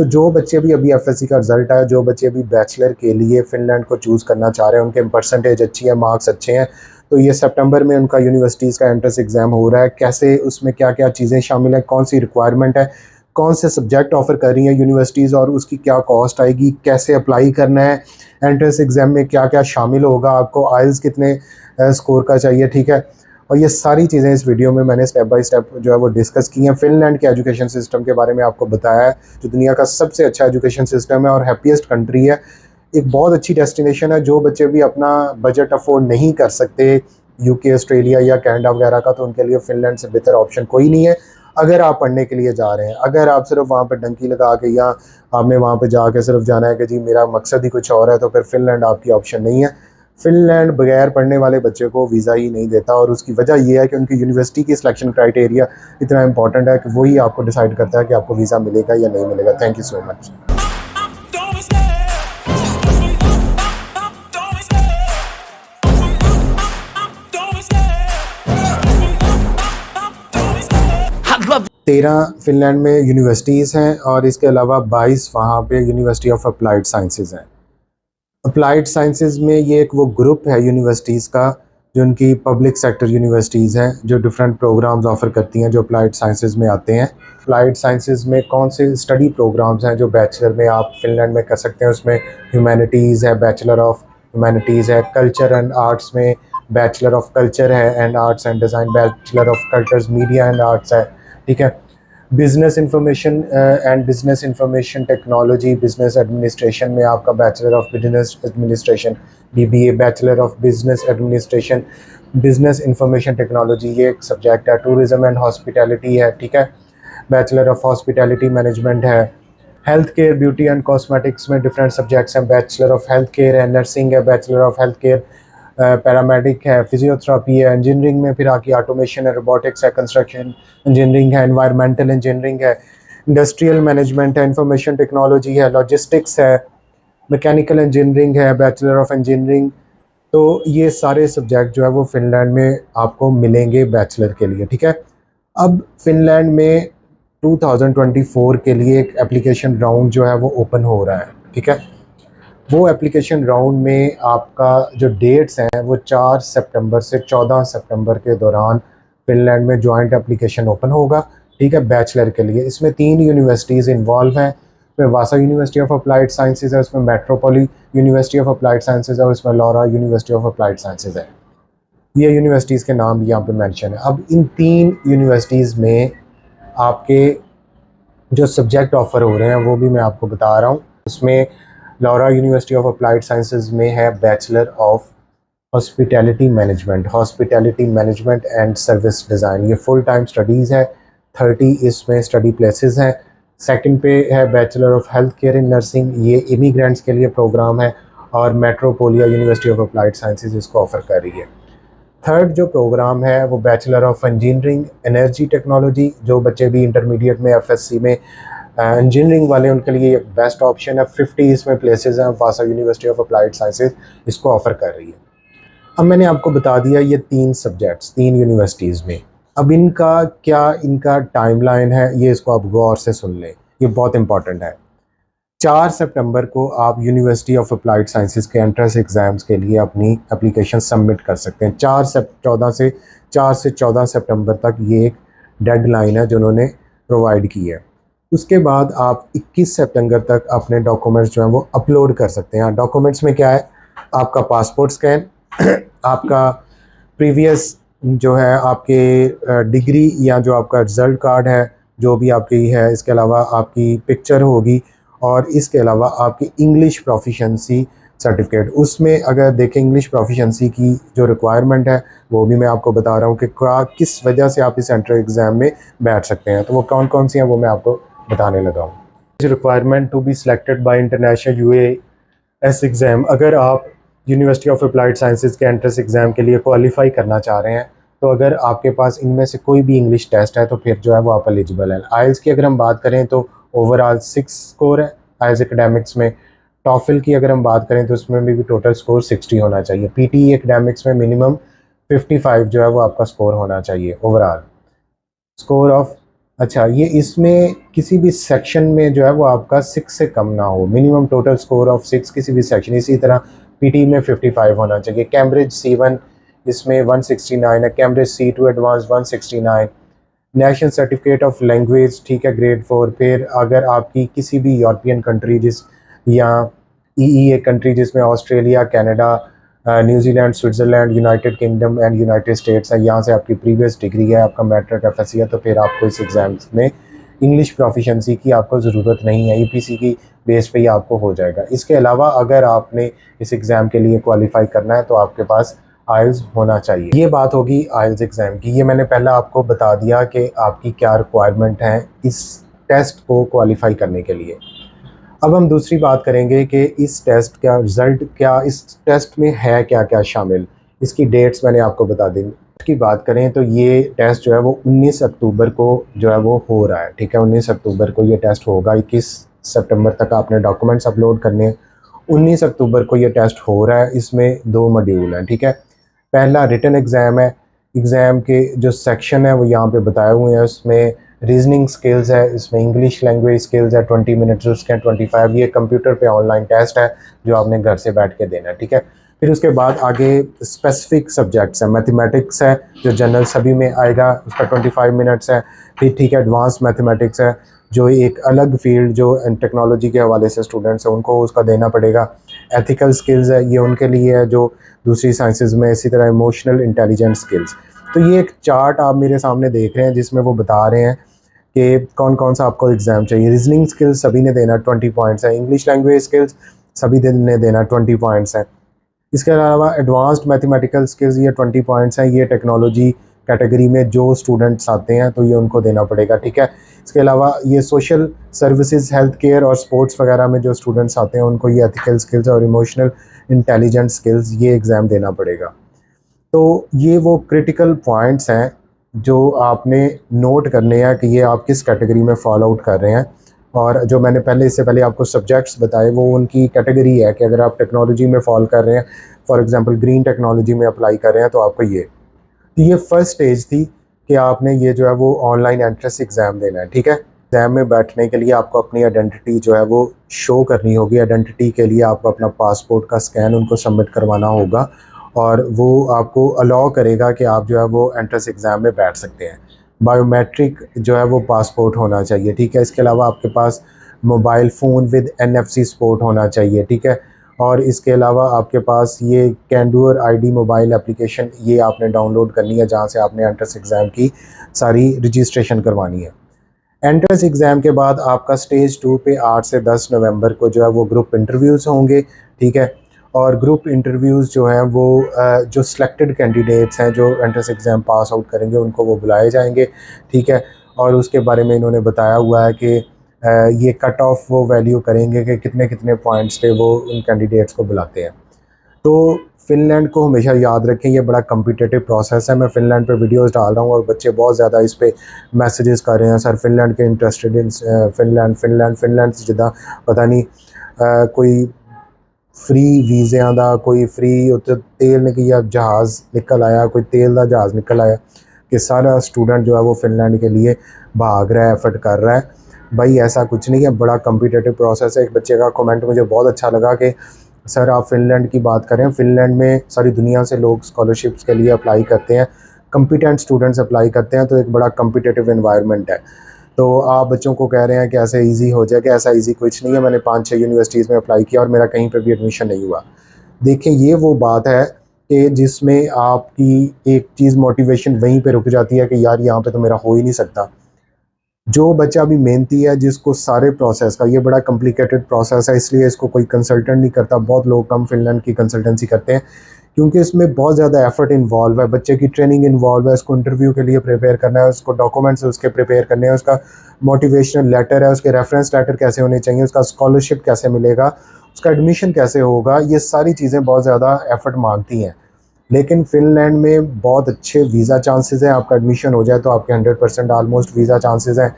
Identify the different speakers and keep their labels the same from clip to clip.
Speaker 1: तो जो बच्चे भी अभी एफएससी का रिजल्ट आया, जो बच्चे अभी बैचलर के लिए फ़िनलैंड को चूज़ करना चाह रहे हैं, उनके परसेंटेज अच्छी है, मार्क्स अच्छे हैं, तो ये सितंबर में उनका यूनिवर्सिटीज़ का एंट्रेंस एग्ज़ाम हो रहा है। कैसे, उसमें क्या क्या चीज़ें शामिल हैं, कौन सी रिक्वायरमेंट है, कौन से सब्जेक्ट ऑफ़र कर रही हैं यूनिवर्सिटीज़ और उसकी क्या कॉस्ट आएगी, कैसे अप्लाई करना है, एंट्रेंस एग्ज़ाम में क्या क्या शामिल होगा, आपको आइल्स कितने स्कोर का चाहिए, ठीक है। और ये सारी चीज़ें इस वीडियो में मैंने स्टेप बाय स्टेप जो है वो डिस्कस की हैं। फ़िनलैंड के एजुकेशन सिस्टम के बारे में आपको बताया है, जो दुनिया का सबसे अच्छा एजुकेशन सिस्टम है और हैप्पीएस्ट कंट्री है। एक बहुत अच्छी डेस्टिनेशन है। जो बच्चे भी अपना बजट अफोर्ड नहीं कर सकते यूके, ऑस्ट्रेलिया या कनाडा वगैरह का, तो उनके लिए फ़िनलैंड से बेहतर ऑप्शन कोई नहीं है। अगर आप पढ़ने के लिए जा रहे हैं, अगर आप सिर्फ वहाँ पर डंकी लगा के या आपने वहाँ पे जाके सिर्फ जाना है कि जी मेरा मकसद ही कुछ और है, तो फिर फ़िनलैंड आपकी ऑप्शन नहीं है। फ़िनलैंड बगैर पढ़ने वाले बच्चे को वीज़ा ही नहीं देता, और उसकी वजह ये है कि उनकी यूनिवर्सिटी की सिलेक्शन क्राइटेरिया इतना इंपॉर्टेंट है कि वही आपको डिसाइड करता है कि आपको वीज़ा मिलेगा या नहीं मिलेगा। Thank you so much.
Speaker 2: I love
Speaker 1: 13 Finland में यूनिवर्सिटीज़ हैं और इसके अलावा 22 वहाँ पे यूनिवर्सिटी ऑफ अप्लाइड साइंसेज़ हैं। अप्लाइड साइंसेज़ में ये एक वो ग्रुप है यूनिवर्सिटीज़ का, जो उनकी पब्लिक सेक्टर यूनिवर्सिटीज़ हैं, जो डिफरेंट प्रोग्राम्स ऑफ़र करती हैं, जो अप्लाइड साइंसेज़ में आते हैं। अप्लाइड साइंसेज़ में कौन से स्टडी प्रोग्राम्स हैं जो बैचलर में आप फ़िनलैंड में कर सकते हैं, उसमें ह्यूमैनिटीज़ है, बैचलर ऑफ ह्यूमैनिटीज़ है, कल्चर एंड आर्ट्स में बैचलर ऑफ कल्चर है and arts and design, bachelor of cultures media and arts है, ठीक है। Business information and business information technology, business administration में आपका bachelor of business administration BBA, bachelor of business administration business information technology, ये एक subject है। Tourism and hospitality है, ठीक है। बैचलर ऑफ हॉस्पिटैलिटी मैनेजमेंट है। Health care, beauty and cosmetics में डिफरेंट सब्जेक्ट्स हैं। बैचलर ऑफ हेल्थ केयर है, नर्सिंग है, bachelor of health care, paramedic है, फिजियोथेरापी है। इंजीनियरिंग में फिर आपकी ऑटोमेशन है, रोबोटिक्स है, कंस्ट्रक्शन इंजीनियरिंग है, एनवायरमेंटल इंजीनियरिंग है, इंडस्ट्रियल मैनेजमेंट है, इंफॉर्मेशन टेक्नोलॉजी है, लॉजिस्टिक्स है, मैकेनिकल इंजीनियरिंग है, बैचलर ऑफ इंजीनियरिंग। तो ये सारे सब्जेक्ट जो है वो फ़िनलैंड में आपको मिलेंगे बैचलर के लिए, ठीक है। अब फ़िनलैंड में 2024 के लिए एक एप्लीकेशन राउंड जो है वो ओपन हो रहा है, ठीक है। वो एप्लीकेशन राउंड में आपका जो डेट्स हैं वो 4 सितंबर से 14 सितंबर के दौरान फ़िनलैंड में जॉइंट एप्लीकेशन ओपन होगा, ठीक है, बैचलर के लिए। इसमें 3 यूनिवर्सिटीज़ इन्वॉल्व हैं। उसमें वासा यूनिवर्सिटी ऑफ अप्लाइड साइंसेज़ है, उसमें मेट्रोपोली यूनिवर्सिटी ऑफ अप्लाइड साइंसेज़ है, और उसमें Laura university of applied sciences है। ये यूनिवर्सिटीज़ के नाम यहाँ पे मेंशन है। अब इन 3 यूनिवर्सिटीज़ में आपके जो सब्जेक्ट ऑफ़र हो रहे हैं वो भी मैं आपको बता रहा हूँ। उसमें Laura university of applied sciences में है bachelor of hospitality management and service design, ये फुल टाइम स्टडीज़ है। 30 इसमें स्टडी प्लेसेस हैं। सेकंड पे है bachelor of health care in nursing, ये इमिग्रेंट्स के लिए प्रोग्राम है, और मेट्रोपोलिया यूनिवर्सिटी ऑफ अप्लाइड साइंसेज इसको ऑफ़र कर रही है। थर्ड जो प्रोग्राम है वो bachelor of engineering energy technology, जो बच्चे भी इंटरमीडिएट में एफएससी में इंजीनियरिंग वाले, उनके लिए एक बेस्ट ऑप्शन है। 50 इसमें प्लेसेस हैं। वासा यूनिवर्सिटी ऑफ अप्लाइड साइंसेज इसको ऑफ़र कर रही है। अब मैंने आपको बता दिया ये 3 सब्जेक्ट्स 3 यूनिवर्सिटीज़ में। अब इनका टाइमलाइन है, ये इसको आप गौर से सुन लें, ये बहुत इंपॉर्टेंट है। 4 सितंबर को आप यूनिवर्सिटी ऑफ अप्लाइड साइंसेज के एंट्रेंस एग्ज़ाम्स के लिए अपनी एप्लीकेशन सबमिट कर सकते हैं। 4 से 14 सितंबर तक ये एक डेडलाइन है जो उन्होंने प्रोवाइड की है। उसके बाद आप 21 सितंबर तक अपने डॉक्यूमेंट्स जो हैं वो अपलोड कर सकते हैं। डॉक्यूमेंट्स में क्या है, आपका पासपोर्ट स्कैन, आपका प्रीवियस जो है आपके डिग्री या जो आपका रिज़ल्ट कार्ड है जो भी आपकी है, इसके अलावा आपकी पिक्चर होगी, और इसके अलावा आपकी इंग्लिश प्रोफिशिएंसी सर्टिफिकेट। उसमें अगर देखें इंग्लिश प्रोफिशिएंसी की जो रिक्वायरमेंट है वो भी मैं आपको बता रहा हूँ कि किस वजह से आप इस एंट्रेंस एग्ज़ाम में बैठ सकते हैं। तो वो कौन कौन सी हैं वो मैं आपको बताने लगा हूँ। Requirement to be selected by international UAS exam, अगर आप यूनिवर्सिटी ऑफ अप्लाइड साइंसेज के एंट्रेंस एग्ज़ाम के लिए क्वालिफाई करना चाह रहे हैं, तो अगर आपके पास इनमें से कोई भी इंग्लिश टेस्ट है तो फिर जो है वो आप एलिजिबल है। आइल्स की अगर हम बात करें तो ओवरऑल 6 स्कोर है आइल्स एकेडमिक्स में। टॉफिल की अगर हम बात करें तो उसमें भी टोटल स्कोर 60 होना चाहिए। पीटी एकेडमिक्स में मिनिमम 55 जो है वो आपका स्कोर होना चाहिए ओवरऑल। स्कोर ऑफ अच्छा, ये इसमें किसी भी सेक्शन में जो है वो आपका 6 से कम ना हो, मिनिमम टोटल स्कोर ऑफ 6 किसी भी सेक्शन। इसी तरह पीटी में 55 होना चाहिए। कैम्ब्रिज C1 इसमें 169 है, Cambridge C2 advance 169, national certificate of language, ठीक है, ग्रेड 4। फिर अगर आपकी किसी भी यूरोपियन कंट्री जिस या ईईए कंट्री जिसमें Australia, Canada, New Zealand, Switzerland, United kingdom and United states है, यहाँ से आपकी प्रीवियस डिग्री है, आपका मैट्रिक एफएससी है, तो फिर आपको इस एग्ज़ाम्स में इंग्लिश प्रोफिशेंसी की आपको ज़रूरत नहीं है, ईपीसी की बेस पे ही आपको हो जाएगा। इसके अलावा अगर आपने इस एग्ज़ाम के लिए क्वालिफाई करना है तो आपके पास आइल्स होना चाहिए। ये बात होगी आइल्स एग्ज़ाम की। ये मैंने पहले आपको बता दिया कि आपकी क्या रिक्वायरमेंट है इस टेस्ट को क्वालिफाई करने के लिए। अब हम दूसरी बात करेंगे कि इस टेस्ट का रिज़ल्ट क्या, इस टेस्ट में है क्या क्या शामिल। इसकी डेट्स मैंने आपको बता दी। की बात करें तो ये टेस्ट जो है वो 19 अक्टूबर को जो है वो हो रहा है, ठीक है। 19 अक्टूबर को ये टेस्ट होगा। 21 सितंबर तक आपने डॉक्यूमेंट्स अपलोड करने हैं। 19 अक्टूबर को ये टेस्ट हो रहा है। इसमें 2 मॉड्यूल हैं, ठीक है। पहला रिटन एग्ज़ाम है। एग्ज़ाम के जो सेक्शन है वो यहाँ पे बताए हुए हैं। उसमें रीजनिंग स्किल्स है, इसमें इंग्लिश लैंग्वेज स्किल्स है, 20 मिनट्स उसके 25। ये कंप्यूटर पे ऑनलाइन टेस्ट है जो आपने घर से बैठ के देना है, ठीक है। फिर उसके बाद आगे स्पेसिफिक सब्जेक्ट्स हैं। मैथमेटिक्स है जो जनरल सभी में आएगा, उसका 25 मिनट्स है। फिर ठीक है, एडवांस मैथमेटिक्स है जो एक अलग फील्ड जो टेक्नोलॉजी के हवाले से स्टूडेंट्स हैं उनको उसका देना पड़ेगा। एथिकल स्किल्स है, ये उनके लिए है जो दूसरी साइंसेज में। इसी तरह इमोशनल इंटेलिजेंस स्किल्स। तो ये एक चार्ट आप मेरे सामने देख रहे हैं जिसमें वो बता रहे हैं कि कौन कौन सा आपको एग्ज़ाम चाहिए। रीजनिंग स्किल्स सभी ने देना 20 पॉइंट्स है। इंग्लिश लैंग्वेज स्किल्स सभी ने देना 20 पॉइंट्स है। इसके अलावा एडवांस्ड मैथमेटिकल स्किल्स ये 20 पॉइंट्स हैं। ये टेक्नोलॉजी कैटेगरी में जो स्टूडेंट्स आते हैं तो ये उनको देना पड़ेगा, ठीक है। इसके अलावा ये सोशल सर्विसेज, हेल्थ केयर और स्पोर्ट्स वगैरह में जो स्टूडेंट्स आते हैं उनको ये एथिकल स्किल्स और इमोशनल इंटेलिजेंस स्किल्स ये एग्ज़ाम देना पड़ेगा। तो ये वो क्रिटिकल पॉइंट्स हैं जो आपने नोट करने हैं कि ये आप किस कैटेगरी में फॉलो आउट कर रहे हैं। और जो मैंने पहले इससे पहले आपको सब्जेक्ट्स बताए वो उनकी कैटेगरी है कि अगर आप टेक्नोलॉजी में फॉल कर रहे हैं, फॉर एग्जांपल ग्रीन टेक्नोलॉजी में अप्लाई कर रहे हैं, तो आपको ये फर्स्ट स्टेज थी कि आपने ये जो है वो ऑनलाइन एंट्रेंस एग्ज़ाम देना है, ठीक है। एग्ज़ाम में बैठने के लिए आपको अपनी आइडेंटिटी जो है वो शो करनी होगी। आइडेंटिटी के लिए आपको अपना पासपोर्ट का स्कैन उनको सबमिट करवाना होगा और वो आपको अलाउ करेगा कि आप जो है वो एंट्रेंस एग्ज़ाम में बैठ सकते हैं। बायोमेट्रिक जो है वो पासपोर्ट होना चाहिए, ठीक है। इसके अलावा आपके पास mobile phone with NFC support होना चाहिए, ठीक है। और इसके अलावा आपके पास ये कैंडूर आईडी मोबाइल एप्लीकेशन ये आपने डाउनलोड करनी है जहाँ से आपने एंट्रेंस एग्ज़ाम की सारी रजिस्ट्रेशन करवानी है। एंट्रेंस एग्ज़ाम के बाद आपका स्टेज 2 पे 8 से 10 नवंबर को जो है वो ग्रुप इंटरव्यूज़ होंगे, ठीक है। और ग्रुप इंटरव्यूज़ जो हैं वो जो सिलेक्टेड कैंडिडेट्स हैं जो एंट्रेंस एग्ज़ाम पास आउट करेंगे उनको वो बुलाए जाएंगे, ठीक है। और उसके बारे में इन्होंने बताया हुआ है कि ये कट ऑफ वो वैल्यू करेंगे कि कितने कितने पॉइंट्स पे वो उन कैंडिडेट्स को बुलाते हैं। तो फ़िनलैंड को हमेशा याद रखें, ये बड़ा कम्पिटिटिव प्रोसेस है। मैं फ़िनलैंड पे वीडियोस डाल रहा हूँ और बच्चे बहुत ज़्यादा इस पे मैसेजेस कर रहे हैं, सर फ़िनलैंड के interested in Finland Finland Finland से जिदा पता नहीं कोई फ्री वीज़ियां दा कोई फ्री उत्ते तेल निकलिया जहाज़ निकल आया, कोई तेल का जहाज़ निकल आया कि सारा स्टूडेंट जो है वो फ़िनलैंड के लिए भाग रहा है, एफर्ट कर रहा है। भाई ऐसा कुछ नहीं है, बड़ा कम्पिटिटिव प्रोसेस है। एक बच्चे का कमेंट मुझे बहुत अच्छा लगा कि सर आप फ़िनलैंड की बात करें, फ़िनलैंड में सारी दुनिया से लोग स्कॉलरशिप्स के लिए अप्लाई करते हैं, कम्पिटेंट स्टूडेंट्स अप्लाई करते हैं, तो एक बड़ा कम्पिटिटिव एनवायरनमेंट है। तो आप बच्चों को कह रहे हैं कि ऐसे ईज़ी हो जाए, कि ऐसा ईज़ी कुछ नहीं है। मैंने 5-6 यूनिवर्सिटीज़ में अप्लाई किया और मेरा कहीं पे भी एडमिशन नहीं हुआ। देखिए ये वो बात है कि जिसमें आपकी एक चीज़ मोटिवेशन वहीं पे रुक जाती है कि यार यहाँ पे तो मेरा हो ही नहीं सकता। जो बच्चा भी मेहनती है, जिसको सारे प्रोसेस का, ये बड़ा कॉम्प्लिकेटेड प्रोसेस है इसलिए इसको कोई कंसल्टेंट नहीं करता। बहुत लोग कम फ़िनलैंड की कंसल्टेंसी करते हैं क्योंकि इसमें बहुत ज़्यादा एफर्ट इन्वॉल्व है, बच्चे की ट्रेनिंग इन्वॉल्व है, उसको इंटरव्यू के लिए प्रिपेयर करना है, उसको डॉक्यूमेंट्स उसके प्रिपेयर करने हैं, उसका मोटिवेशनल लेटर है, उसके रेफरेंस लेटर कैसे होने चाहिए, उसका स्कॉलरशिप कैसे मिलेगा, उसका एडमिशन कैसे होगा, ये सारी चीज़ें बहुत ज़्यादा एफर्ट मांगती हैं। लेकिन फ़िनलैंड में बहुत अच्छे वीज़ा चांसेस हैं, आपका एडमिशन हो जाए तो आपके 100% ऑलमोस्ट वीज़ा चांसेस हैं।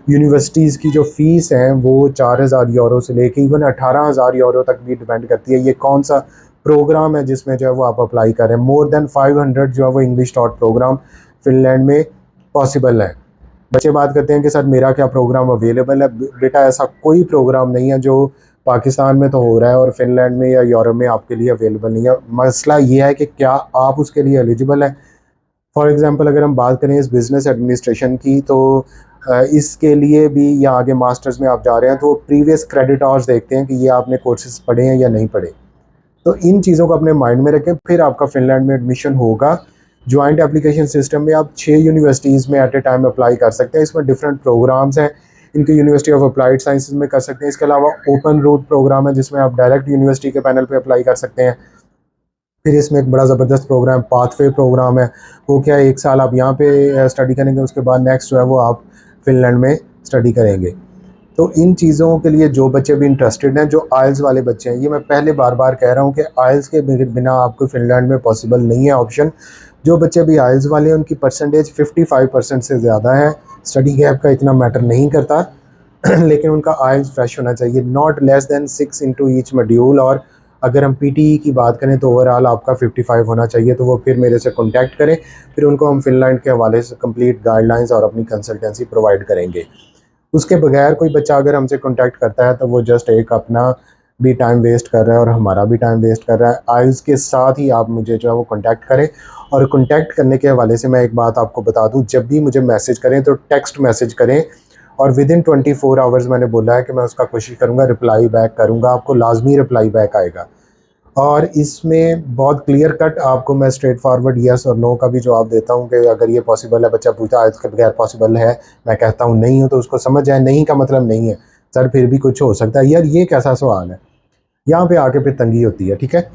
Speaker 1: यूनिवर्सिटीज़ की जो फ़ीस है वो 4000 यूरो से लेके इवन 18,000 यूरो तक भी डिपेंड करती है। ये कौन सा प्रोग्राम है जिसमें जो है वो आप अप्लाई करें। मोर देन 500 जो है वो इंग्लिश टॉट प्रोग्राम फ़िनलैंड में पॉसिबल है। बच्चे बात करते हैं कि सर मेरा क्या प्रोग्राम अवेलेबल है। बेटा ऐसा कोई प्रोग्राम नहीं है जो पाकिस्तान में तो हो रहा है और फिनलैंड में या यूरोप में आपके लिए अवेलेबल नहीं है। मसला ये है कि क्या आप उसके लिए एलिजिबल है। फॉर एग्जांपल अगर हम बात करें इस बिज़नेस एडमिनिस्ट्रेशन की, तो इसके लिए भी या आगे मास्टर्स में आप जा रहे हैं तो प्रीवियस क्रेडिट आवर्स देखते हैं कि ये आपने कोर्सेज पढ़े हैं या नहीं पढ़े। तो इन चीज़ों को अपने माइंड में रखें, फिर आपका फिनलैंड में एडमिशन होगा। जॉइंट एप्लीकेशन सिस्टम में आप 6 यूनिवर्सिटीज़ में एट ए टाइम अप्लाई कर सकते हैं। इसमें डिफरेंट प्रोग्राम्स हैं। इनके यूनिवर्सिटी ऑफ अप्लाइड साइंसेज में कर सकते हैं। इसके अलावा ओपन रूट प्रोग्राम है जिसमें आप डायरेक्ट यूनिवर्सिटी के पैनल पे अप्लाई कर सकते हैं। फिर इसमें एक बड़ा ज़बरदस्त प्रोग्राम पाथवे प्रोग्राम है। वो क्या है, 1 साल आप यहाँ पे स्टडी करेंगे, उसके बाद नेक्स्ट जो है वो आप फिनलैंड में स्टडी करेंगे। तो इन चीज़ों के लिए जो बच्चे भी इंटरेस्टेड हैं, जो आइल्स वाले बच्चे हैं, ये मैं पहले बार बार कह रहा हूँ कि आइल्स के बिना आपको फिनलैंड में पॉसिबल नहीं है ऑप्शन। जो बच्चे भी आइल्स वाले हैं उनकी परसेंटेज 55% से ज़्यादा है। स्टडी गैप का इतना मैटर नहीं करता लेकिन उनका आइल्स फ्रेश होना चाहिए, not less than 6 into each module. और अगर हम पीटीई की बात करें तो ओवरऑल आपका 55 होना चाहिए। तो वो फिर मेरे से कॉन्टैक्ट करें, फिर उनको हम फिनलैंड के हवाले से कंप्लीट गाइडलाइंस और अपनी कंसल्टेंसी प्रोवाइड करेंगे। उसके बगैर कोई बच्चा अगर हमसे कांटेक्ट करता है तो वो जस्ट एक अपना भी टाइम वेस्ट कर रहा है और हमारा भी टाइम वेस्ट कर रहा है। आइल्स के साथ ही आप मुझे जो है वो कांटेक्ट करें। और कांटेक्ट करने के हवाले से मैं एक बात आपको बता दूं, जब भी मुझे मैसेज करें तो टेक्स्ट मैसेज करें, और विद इन 24 आवर्स मैंने बोला है कि मैं उसका कोशिश करूँगा रिप्लाई बैक करूँगा। आपको लाजमी रिप्लाई बैक आएगा। और इसमें बहुत क्लियर कट आपको मैं स्ट्रेट फॉरवर्ड येस और नो का भी जवाब देता हूँ कि अगर ये पॉसिबल है, बच्चा पूछता है इसके बगैर पॉसिबल है, मैं कहता हूँ नहीं हूँ, तो उसको समझ जाए नहीं का मतलब नहीं है, सर फिर भी कुछ हो सकता है। यार ये कैसा सवाल है, यहाँ पे आके फिर तंगी होती है। ठीक है।